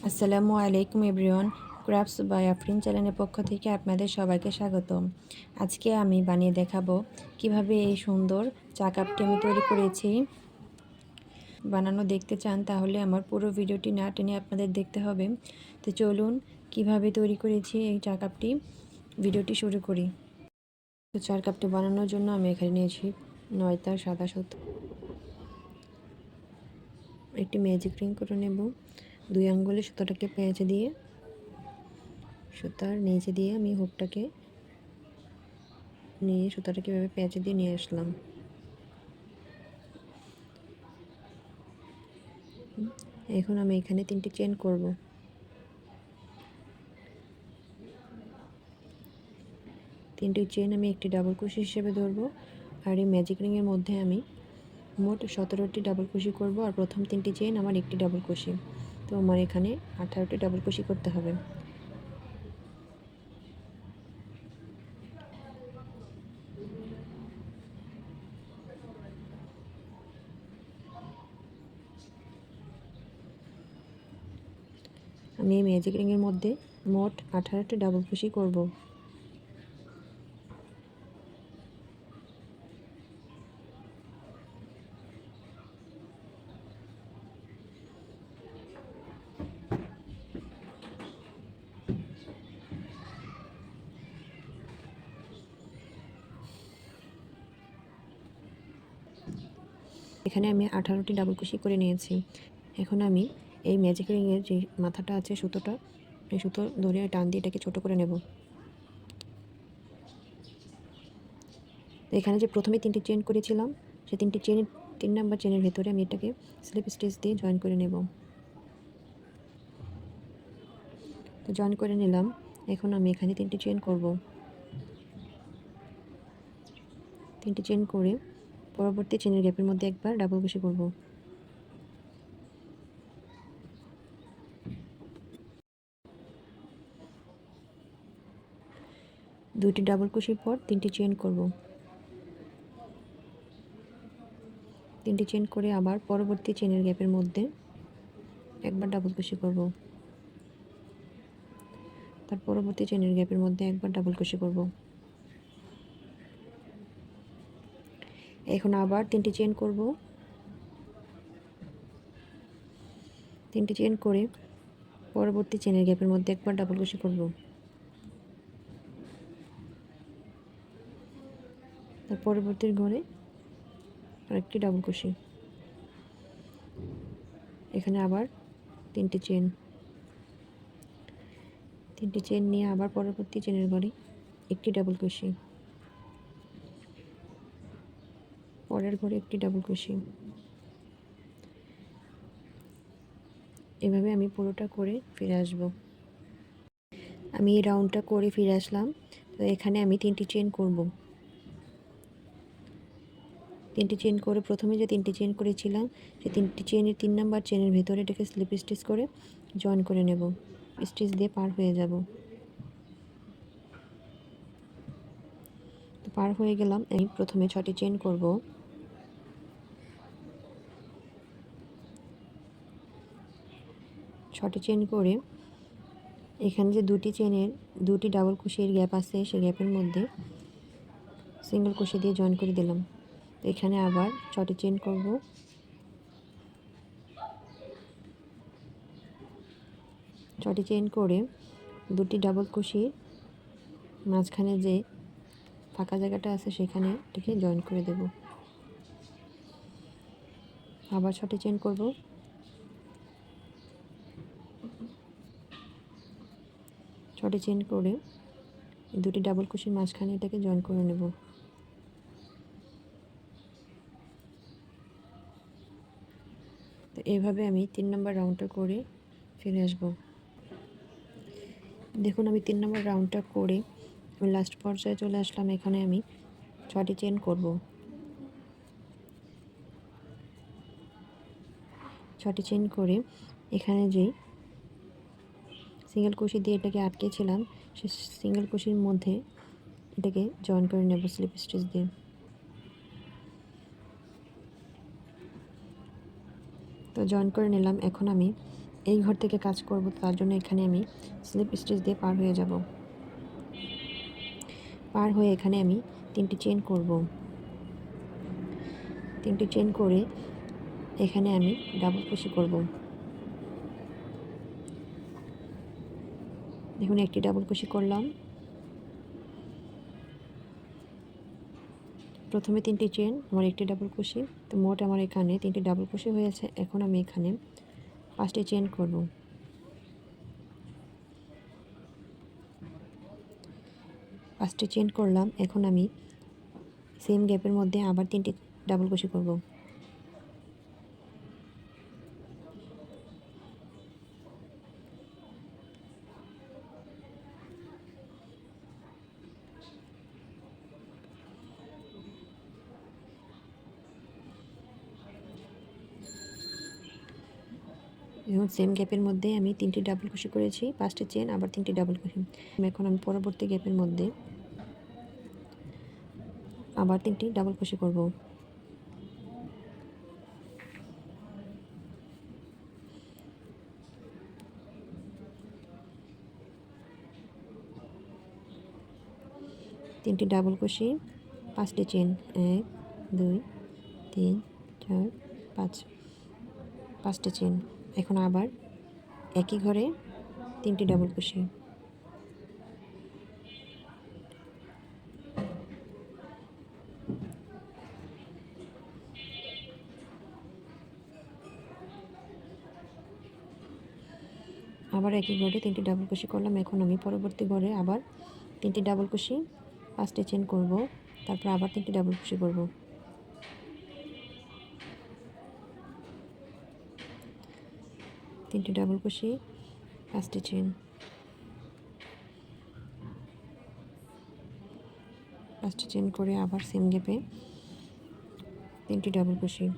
আসসালামু আলাইকুম everyone. Crafts by Afrin চ্যানেলের পক্ষ থেকে আপনাদের সবাইকে স্বাগতম। আজকে আমি বানিয়ে দেখাবো কিভাবে এই সুন্দর চা কাপটি আমি তৈরি করেছি। বানানো দেখতে চান তাহলে আমার পুরো ভিডিওটি না টেনে আপনাদের দেখতে হবে। তো চলুন কিভাবে তৈরি করেছি এই চা কাপটি ভিডিওটি শুরু করি। তো চা কাপটি বানানোর জন্য আমি এখানে নিয়েছি 9টা সাদা সুতো, একটি ম্যাজিক রিং করে নেব। 2 আঙ্গুলে সুতোটাকে পেঁচে দিয়ে সুতার নিচে দিয়ে আমি হুকটাকে নিয়ে সুতাটাকে এভাবে পেঁচে দিয়ে নিয়ে আসলাম। এখন আমি এখানে 3টি চেন করব। 3টি চেন আমি একটি ডাবল ক্রোশে হিসেবে ধরবো। আর এই ম্যাজিক রিংয়ের মধ্যে আমি মোট 17টি ডাবল ক্রোশি করব। আর প্রথম 3টি চেন আমার একটি ডাবল ক্রোশি, তো আমার এখানে 18টি ডাবল ক্রোশি করতে হবে। আমি এই ম্যাজিক রিংয়ের মধ্যে মোট 18টি ডাবল ক্রোশি করব। এখানে আমি 18টি ডাবল ক্রোশি করে নিয়েছি। এখন আমি এই ম্যাজিক রিংয়ের যে মাথাটা আছে সুতোটা, এই সুতো ধরে টান দিয়ে এটাকে ছোট করে নেব। এখানে যে প্রথমে 3টি চেন করেছিলাম সেই 3টি চেনের 3 নাম্বার চেনের ভেতরে আমি এটাকে স্লিপ স্টিচ দিয়ে জয়েন করে নেব। তো জয়েন করে নিলাম। এখন আমি এখানে 3টি চেন করব। 3টি চেন করে পরবর্তী চেনের গ্যাপের মধ্যে একবার ডাবল ক্রোশি করব। দুইটি ডাবল ক্রোশির পর 3টি চেন করব। 3টি চেন করে আবার পরবর্তী চেনের গ্যাপের মধ্যে একবার ডাবল ক্রোশি করব। তার পরবর্তী চেনের গ্যাপের মধ্যে একবার ডাবল ক্রোশি করব। এখন আবার 3টি চেন করব। 3টি চেন করে পরবর্তী চেনের গ্যাপের মধ্যে একবার ডাবল ক্রোশি করব। তার পরবর্তীর ঘরে আরেকটি ডাবল ক্রোশি। এখানে আবার 3টি চেন। 3টি চেন নিয়ে আবার পরবর্তী চেনের ঘরে একটি ডাবল ক্রোশি, পরের ঘরে একটি ডাবল ক্রোশি। এভাবে আমি পুরোটা করে ফিরে আসব। আমি এই রাউন্ডটা করে ফিরে আসলাম। তো এখানে আমি 3টি চেন করব। 3টি চেন করে প্রথমে যে 3টি চেন করেছিলাম সেই 3টি চেনের 3 নাম্বার চেনের ভেতরে এটাকে স্লিপ স্টিচ করে জয়েন করে নেব। স্টিচ দিয়ে পার হয়ে যাব। তো পার হয়ে গেলাম। আমি প্রথমে 6টি চেন করব। 6টি চেন করে এখানে যে 2টি চেনের 2টি ডাবল ক্রোশের গ্যাপ আছে সেই গ্যাপের মধ্যে সিঙ্গেল ক্রোশে দিয়ে জয়েন করে দিলাম। তো এখানে আবার 6টি চেন করব। 6টি চেন করে 2টি ডাবল ক্রোশের মাঝখানে যে ফাঁকা জায়গাটা আছে সেখানে এটাকে জয়েন করে দেব। আবার 6টি চেন করব। 6টি চেন করে 2টি ডাবল ক্রোশের মাঝখানে এটাকে জয়েন করে নেব। তো এইভাবে আমি 3 নম্বর রাউন্ডটা করে ফিরে আসব। দেখুন আমি 3 নম্বর রাউন্ডটা করে আমি লাস্ট পর্যায়ে চলে আসলাম। এখানে আমি 6টি চেন করব। 6টি চেন করে এখানে যে সিঙ্গেল ক্রোশি দিয়ে এটাকে আটকেছিলাম সেই সিঙ্গেল ক্রোশির মধ্যে এটাকে জয়েন করে নেব স্লিপ স্টিচ দিয়ে। তো জয়েন করে নিলাম। এখন আমি এই ঘর থেকে কাজ করব, তার জন্য এখানে আমি স্লিপ স্টিচ দিয়ে পার হয়ে যাব। পার হয়ে এখানে আমি 3টি চেন করব। 3টি চেন করে এখানে আমি ডাবল ক্রোশে করব। দেখুন, একটি ডাবল ক্রোশে করলাম। প্রথমে 3টি চেন, আমার একটি ডাবল ক্রোশে, তো মোট আমার এখানে 3টি ডাবল ক্রোশে হয়েছে। এখন আমি এখানে 5টি চেন করব। 5টি চেন করলাম। এখন আমি সেম গ্যাপের মধ্যে আবার 3টি ডাবল ক্রোশে করব। এবং সেম গ্যাপের মধ্যে আমি 3টি ডাবল ক্রোশে করেছি, 5টি চেন, আবার 3টি ডাবল ক্রোশে। এখন আমি পরবর্তী গ্যাপের মধ্যে আবার 3টি ডাবল ক্রোশে করব। তিনটি ডাবল ক্রোশে, 5টি চেন, 1 2 3 4 5, 5টি চেন। এখন আবার একই ঘরে 3টি ডাবল ক্রোশে। আবার একই ঘরে 3টি ডাবল ক্রোশে করলাম। এখন আমি পরবর্তী ঘরে আবার 3টি ডাবল ক্রোশে, 5টি চেন করব, তারপর আবার 3টি ডাবল ক্রোশে করব। 3টি ডাবল ক্রোশে, 5টি চেন, 5টি চেন করে আবার সেম গ্যাপে 3টি ডাবল ক্রোশে।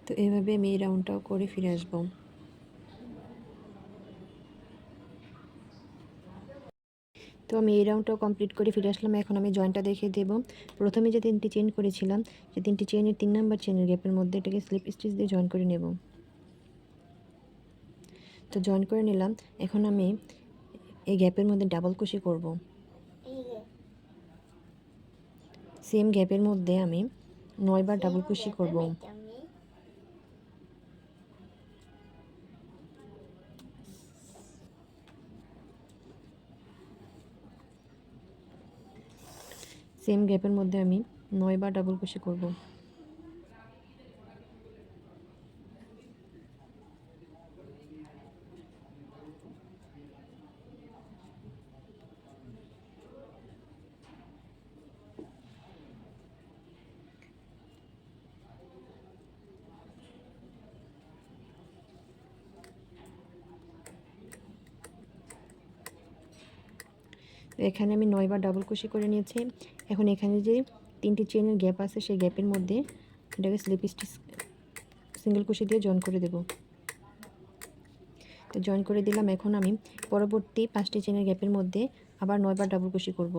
তো এভাবে আমি এই রাউন্ডটাও করে ফিরে আসবো। তো আমি এই রাউন্ডটাও কমপ্লিট করে ফিরে আসলাম। এখন আমি জয়েন্টটা দেখিয়ে দেব। প্রথমে যে 3টি চেন করেছিলাম, সেই 3টি চেনের 3 নাম্বার চেনের গ্যাপের মধ্যে এটাকে স্লিপ স্টিচ দিয়ে জয়েন করে নেব। তো জয়েন করে নিলাম। এখন আমি এই গ্যাপের মধ্যে ডাবল ক্রোশে করব। সেম গ্যাপের মধ্যে আমি 9 বার ডাবল ক্রোশে করব। সেম গ্যাপের মধ্যে আমি 9 বার ডাবল ক্রোশে করব। এখানে আমি 9 বার ডাবল ক্রোশে করে নিয়েছি। এখন এখানে যে 3টি চেনের গ্যাপ আছে, সেই গ্যাপের মধ্যে এটাকে স্লিপ স্টিচ সিঙ্গেল ক্রোশে দিয়ে জয়েন করে দেব। তো জয়েন করে দিলাম। এখন আমি পরবর্তী 5টি চেনের গ্যাপের মধ্যে আবার 9 বার ডাবল ক্রোশে করব।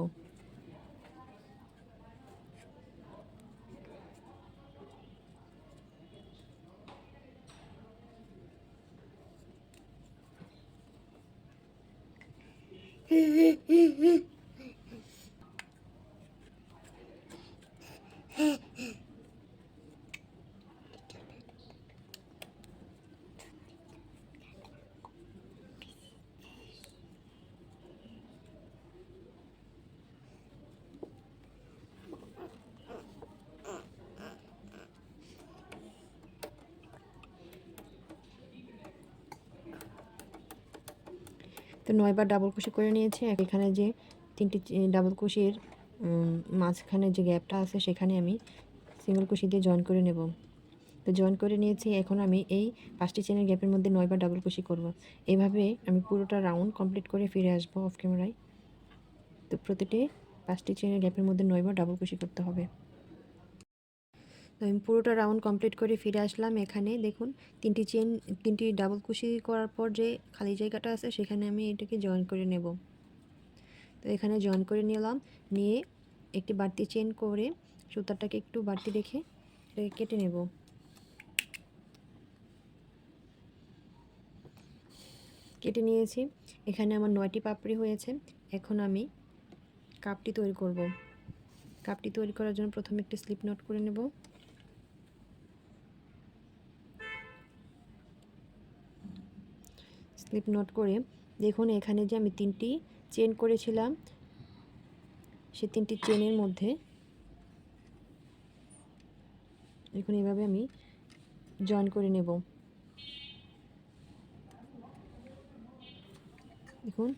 তো 9 বার ডাবল ক্রোশে করে নিয়েছি। এখানে যে 3টি ডাবল ক্রোশের মাঝখানে যে গ্যাপটা আছে, সেখানে আমি সিঙ্গেল ক্রোশে দিয়ে জয়েন করে নেব। তো জয়েন করে নিয়েছি। এখন আমি এই 5টি চেনের গ্যাপের মধ্যে 9 বার ডাবল ক্রোশে করব। এইভাবে আমি পুরোটা রাউন্ড কমপ্লিট করে ফিরে আসবো অফ ক্যামেরায়। তো প্রতিটি 5টি চেনের গ্যাপের মধ্যে 9 বার ডাবল ক্রোশে করতে হবে। তো আমি পুরোটা রাউন্ড কমপ্লিট করে ফিরে আসলাম। এখানে দেখুন তিনটি ডাবল কুশি করার পর যে খালি জায়গাটা আছে সেখানে আমি এটাকে জয়েন করে নেব। তো এখানে জয়েন করে নিলাম, নিয়ে একটি বাড়তি চেন করে সুতাটাকে একটু বাড়তি রেখে এটাকে কেটে নেব। কেটে নিয়েছি। এখানে আমার 9টি পাপড়ি হয়েছে। এখন আমি কাপটি তৈরি করব। কাপটি তৈরি করার জন্য প্রথমে একটি স্লিপ নট করে নেব। স্লিপ নট করে দেখুন এখানে যে আমি 3টি চেন করেছিলাম সেই 3টি চেনের মধ্যে দেখুন এভাবে আমি জয়েন করে নেব। দেখুন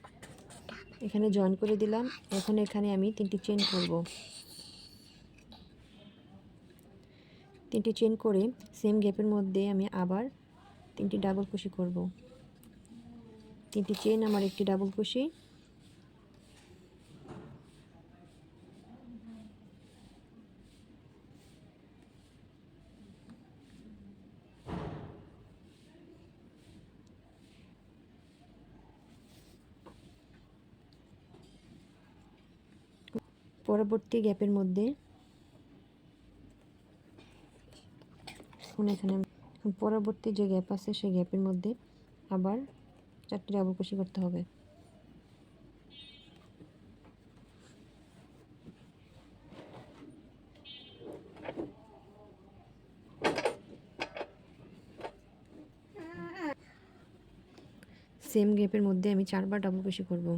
এখানে জয়েন করে দিলাম। এখন এখানে আমি 3টি চেন করব। 3টি চেন করে সেম গ্যাপের মধ্যে আমি আবার 3টি ডাবল কুশি করব। 3টি চেন আমার একটি ডাবল কুশি, পরবর্তী গ্যাপের মধ্যে এখানে পরবর্তী যে গ্যাপ আছে সেই গ্যাপের মধ্যে আবার 4টি ডাবল কুশি করতে হবে। সেম গ্যাপের মধ্যে আমি 4বার ডাবল কুশি করব।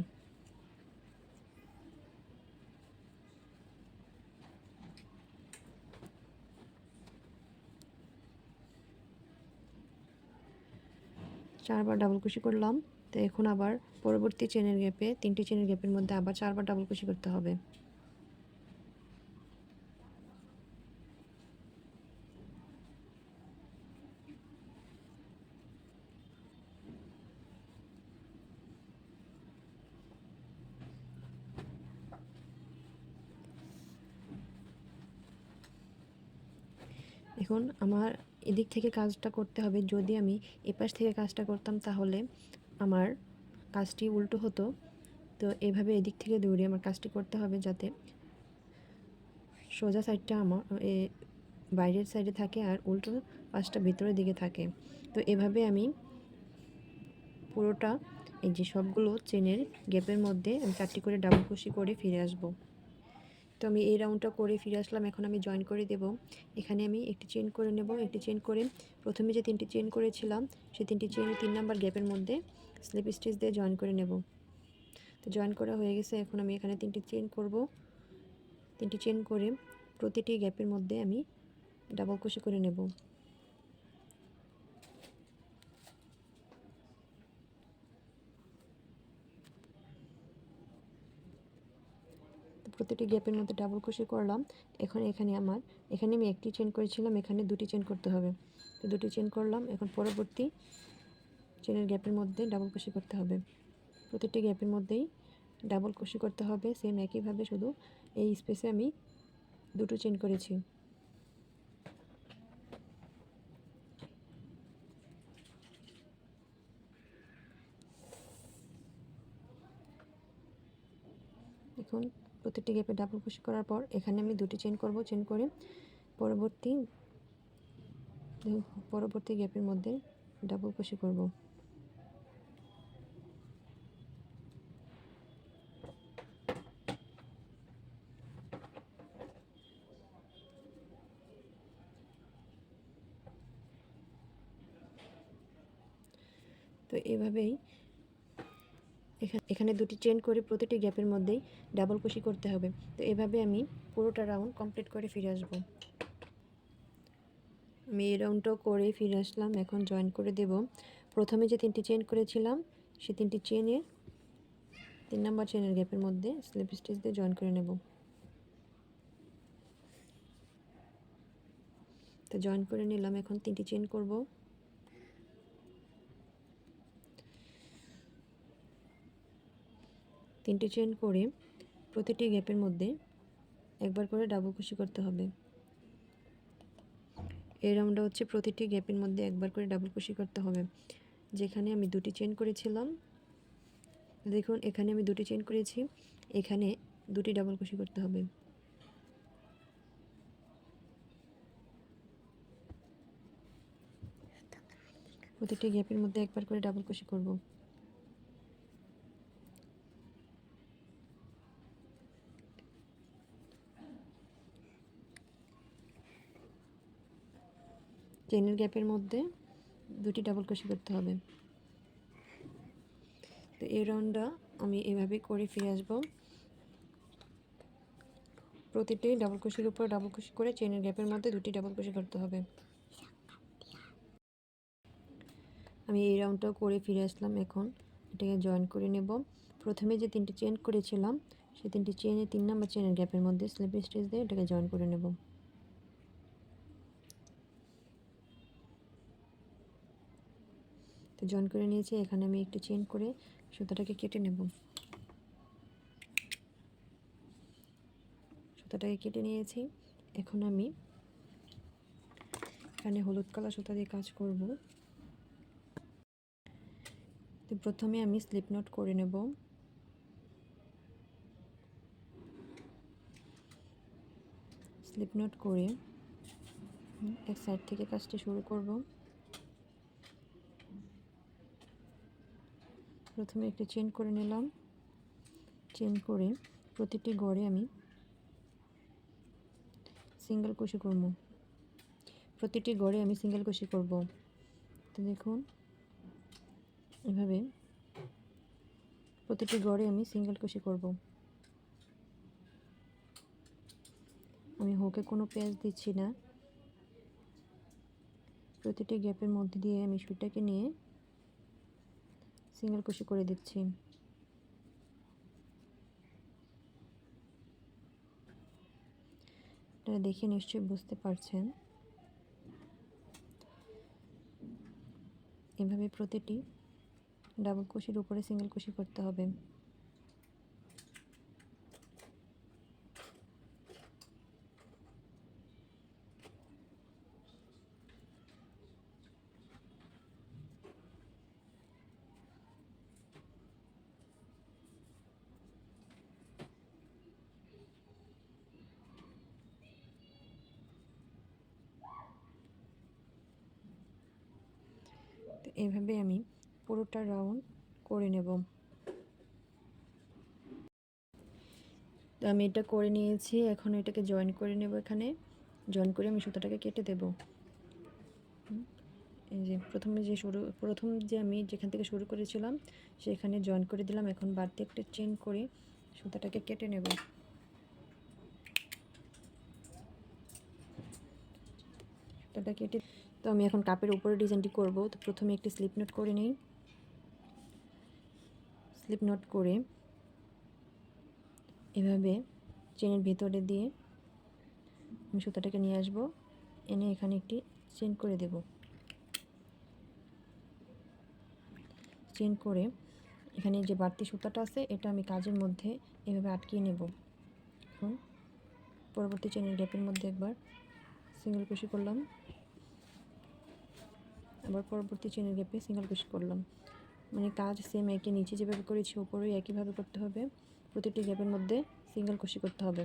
চারবার ডাবল কুশি করলাম। তো এখন আবার পরবর্তী চেনের গ্যাপে 3টি চেনের গ্যাপের মধ্যে আবার 4বার ডাবল কুশি করতে হবে। এখন আমার এদিক থেকে কাজটা করতে হবে। যদি আমি এপাশ থেকে কাজটা করতাম তাহলে আমার কাজটি উল্টো হতো। তো এভাবে এদিক থেকে দৌড়ে আমার কাজটি করতে হবে যাতে সোজা সাইডটা আমার বাইরের সাইডে থাকে আর উল্টো পাশটা ভিতরের দিকে থাকে। তো এভাবে আমি পুরোটা এই যে সবগুলো চেনের গ্যাপের মধ্যে আমি 4টি করে ডাবল কুশি করে ফিরে আসব। তো আমি এই রাউন্ডটা করে ফিরে আসলাম। এখন আমি জয়েন করে দেব। এখানে আমি একটি চেন করে নেব। একটি চেন করে প্রথমে যে 3টি চেন করেছিলাম সেই 3টি চেন 3 নাম্বার গ্যাপের মধ্যে স্লিপ স্টিচ দিয়ে জয়েন করে নেব। তো জয়েন করা হয়ে গেছে। এখন আমি এখানে 3টি চেন করব। 3টি চেন করে প্রতিটি গ্যাপের মধ্যে আমি ডাবল কুশি করে নেব। প্রতিটি গ্যাপের মধ্যে ডাবল কুশি করলাম। এখন এখানে আমি একটি চেন করেছিলাম, এখানে 2টি চেন করতে হবে। তো 2টি চেন করলাম। এখন পরবর্তী চেনের গ্যাপের মধ্যে ডাবল কুশি করতে হবে। প্রতিটি গ্যাপের মধ্যেই ডাবল কুশি করতে হবে সেম একইভাবে, শুধু এই স্পেসে আমি 2টো চেন করেছি। এখন প্রতিটি গ্যাপে ডাবল কুশি করার পর এখানে আমি 2টি চেন করব। চেন করে পরবর্তী গ্যাপের মধ্যে ডাবল কুশি করব। তো এভাবেই এখানে 2টি চেন করে প্রতিটি গ্যাপের মধ্যেই ডাবল কুশি করতে হবে। তো এভাবে আমি পুরোটা রাউন্ড কমপ্লিট করে ফিরে আসব। আমি এই রাউন্ডটাও করে ফিরে আসলাম। এখন জয়েন করে দেব। প্রথমে যে 3টি চেন করেছিলাম সেই 3টি চেনের 3 নাম্বার চেনের গ্যাপের মধ্যে স্লিপ স্টিচ দিয়ে জয়েন করে নেব। তো জয়েন করে নিলাম। এখন 3টি চেন করব। 3টি চেন করে প্রতিটি গ্যাপের মধ্যে একবার করে ডাবল কুশি করতে হবে। এই রাউন্ডটা হচ্ছে প্রতিটি গ্যাপের মধ্যে একবার করে ডাবল কুশি করতে হবে। যেখানে আমি দুটি চেন করেছিলাম, দেখুন এখানে আমি দুটি চেন করেছি, এখানে দুটি ডাবল কুশি করতে হবে। প্রতিটি গ্যাপের মধ্যে একবার করে ডাবল কুশি করব। চেনের গ্যাপের মধ্যে দুটি ডাবল কুশি করতে হবে। তো এই রাউন্ডটা আমি এভাবে করে ফিরে আসব। প্রতিটি ডাবল কুশির উপর ডাবল কুশি করে চেনের গ্যাপের মধ্যে দুটি ডাবল কুশি করতে হবে। আমি এই রাউন্ডটাও করে ফিরে আসলাম। এখন এটাকে জয়েন করে নেব। প্রথমে যে তিনটি চেন করেছিলাম সেই তিনটি চেনে 3 নম্বর চেনের গ্যাপের মধ্যে স্লিপ স্টিচ দিয়ে এটাকে জয়েন করে নেব। তো জয়েন করে নিয়েছি। এখানে আমি একটি চেন করে সুতাটাকে কেটে নেব। সুতাটাকে কেটে নিয়েছি। এখন আমি এখানে হলুদ কালার সুতা দিয়ে কাজ করব। তো প্রথমে আমি স্লিপ নট করে নেব। স্লিপ নট করে এক সাইড থেকে কাজটি শুরু করব। প্রথমে একটি চেন করে নিলাম। চেন করে প্রতিটি গড়ে আমি সিঙ্গেল কুশি করব। প্রতিটি গড়ে আমি সিঙ্গেল কুশি করব। তো দেখুন এভাবে প্রতিটি গড়ে আমি সিঙ্গেল কুশি করব। আমি হুকে কোনো পেঁচ দিচ্ছি না। প্রতিটি গ্যাপের মধ্যে দিয়ে আমি সুইটাকে নিয়ে সিঙ্গেল কুশি করে দিচ্ছি। আপনারা দেখে নিশ্চয়ই বুঝতে পারছেন। এভাবে প্রতিটি ডাবল কুশির উপরে সিঙ্গেল কুশি করতে হবে। তো এভাবে আমি পুরোটা রাউন্ড করে নেব। তো আমি এটা করে নিয়েছি। এখন এটাকে জয়েন করে নেব। এখানে জয়েন করে আমি সুতাটাকে কেটে দেব। এই যে প্রথম যে আমি যেখান থেকে শুরু করেছিলাম সেখানে জয়েন করে দিলাম। এখন বাড়তি একটা চেন করে সুতাটাকে কেটে নেব। সুতাটা কেটে তো আমি এখন কাপের উপরে ডিজাইনটি করব। তো প্রথমে একটি স্লিপ নট করে নিই। স্লিপ নট করে এভাবে চেনের ভিতরে দিয়ে আমি সুতাটাকে নিয়ে আসব। এনে এখানে একটি চেন করে দেব। চেন করে এখানে যে বাড়তি সুতাটা আছে এটা আমি কাজের মধ্যে এভাবে আটকিয়ে নেব। এখন পরবর্তী চেনের গ্যাপের মধ্যে একবার সিঙ্গেল কুশি করলাম, আবার পরবর্তী চেনের গ্যাপে সিঙ্গেল কুশি করলাম। মানে কাজ সেম একই, নিচে যেভাবে করেছি উপরেও একইভাবে করতে হবে। প্রতিটি গ্যাপের মধ্যে সিঙ্গেল কুশি করতে হবে।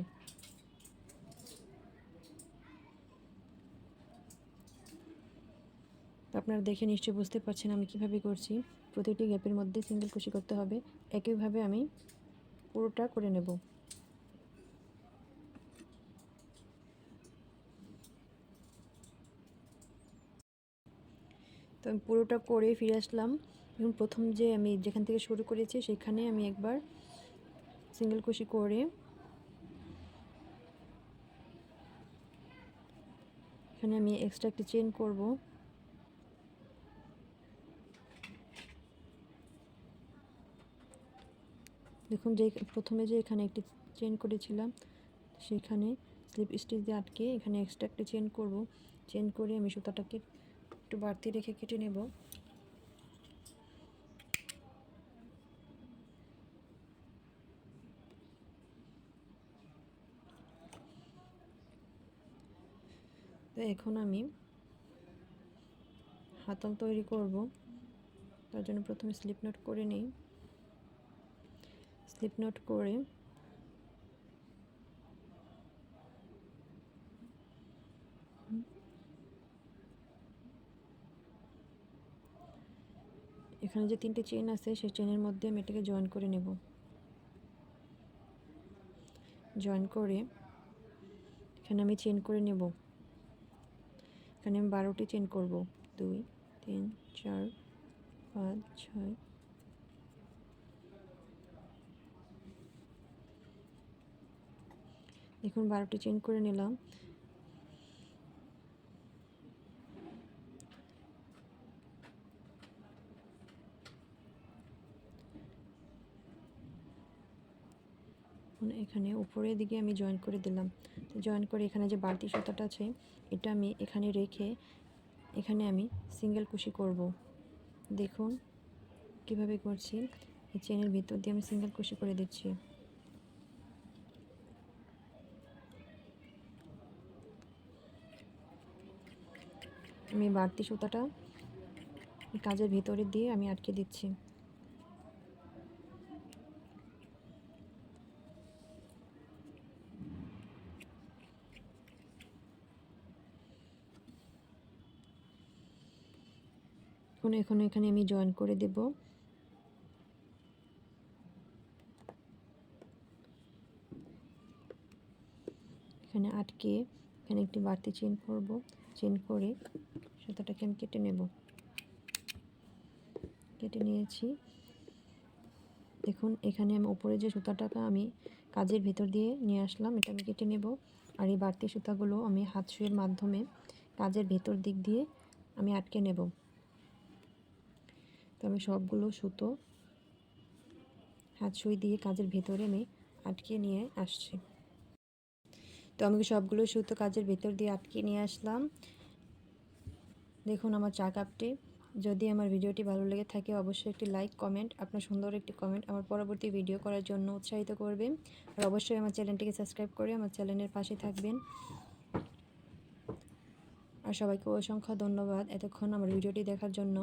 তো আপনারা দেখে নিশ্চয়ই বুঝতে পারছেন আমি কিভাবে করছি। প্রতিটি গ্যাপের মধ্যে সিঙ্গেল কুশি করতে হবে। একইভাবে আমি পুরোটা করে নেব। তো আমি পুরোটা করে ফিরে আসলাম। এবং প্রথম যে আমি যেখান থেকে শুরু করেছি সেখানে আমি একবার সিঙ্গেল কুশি করে এখানে আমি এক্সট্রা একটি চেন করব। দেখুন যে প্রথমে যে এখানে একটি চেন করেছিলাম সেখানে স্লিপ স্টিচ দিয়ে আটকে এখানে এক্সট্রা একটা চেন করব। চেন করে আমি সুতাটাকে একটু বাড়তি রেখে কেটে নেব। তো এখন আমি হাতল তৈরি করব। তার জন্য প্রথমে স্লিপ নোট করে নিই। স্লিপ নোট করে এখানে যে 3টে চেন আছে সেই চেনের মধ্যে আমি এটাকে জয়েন করে নেব। জয়েন করে এখানে আমি চেন করে নেব। এখানে আমি 12টি চেন করব। 2 3 4 5 6। দেখুন 12টি চেন করে নিলাম। এখানে উপরের দিকে আমি জয়েন করে দিলাম। জয়েন করে এখানে যে বাড়তি সুতাটা আছে এটা আমি এখানে রেখে এখানে আমি সিঙ্গেল কুশি করব। দেখুন কিভাবে করছি। এই চেনের ভিতর দিয়ে আমি সিঙ্গেল কুশি করে দিচ্ছি। আমি বাড়তি সুতাটা কাজের ভিতরে দিয়ে আমি আটকে দিচ্ছি। এখন এখানে আমি জয়েন করে দেব। এখানে আটকে এখানে একটি বাড়তি চেন করব। চেন করে সুতাটাকে আমি কেটে নেব। কেটে নিয়েছি। দেখুন এখানে আমি উপরে যে সুতাটাকে আমি কাজের ভিতর দিয়ে নিয়ে আসলাম এটা আমি কেটে নেব। আর এই বাড়তি সুতাগুলো আমি হাত সুইয়ের মাধ্যমে কাজের ভেতর দিক দিয়ে আমি আটকে নেব। তো আমি সবগুলো সুতো হাত সুই দিয়ে কাজের ভেতরে আমি আটকে নিয়ে আসছি। তো আমি সবগুলো সুতো কাজের ভেতর দিয়ে আটকে নিয়ে আসলাম। দেখুন আমার চা কাপটি। যদি আমার ভিডিওটি ভালো লেগে থাকে অবশ্যই একটি লাইক কমেন্ট, আপনার সুন্দর একটি কমেন্ট আমার পরবর্তী ভিডিও করার জন্য উৎসাহিত করবে। আর অবশ্যই আমার চ্যানেলটিকে সাবস্ক্রাইব করে আমার চ্যানেলের পাশে থাকবেন। আর সবাইকে অসংখ্য ধন্যবাদ এতক্ষণ আমার ভিডিওটি দেখার জন্য।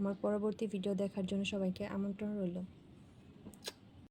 আমার পরবর্তী ভিডিও দেখার জন্য সবাইকে আমন্ত্রণ রইল।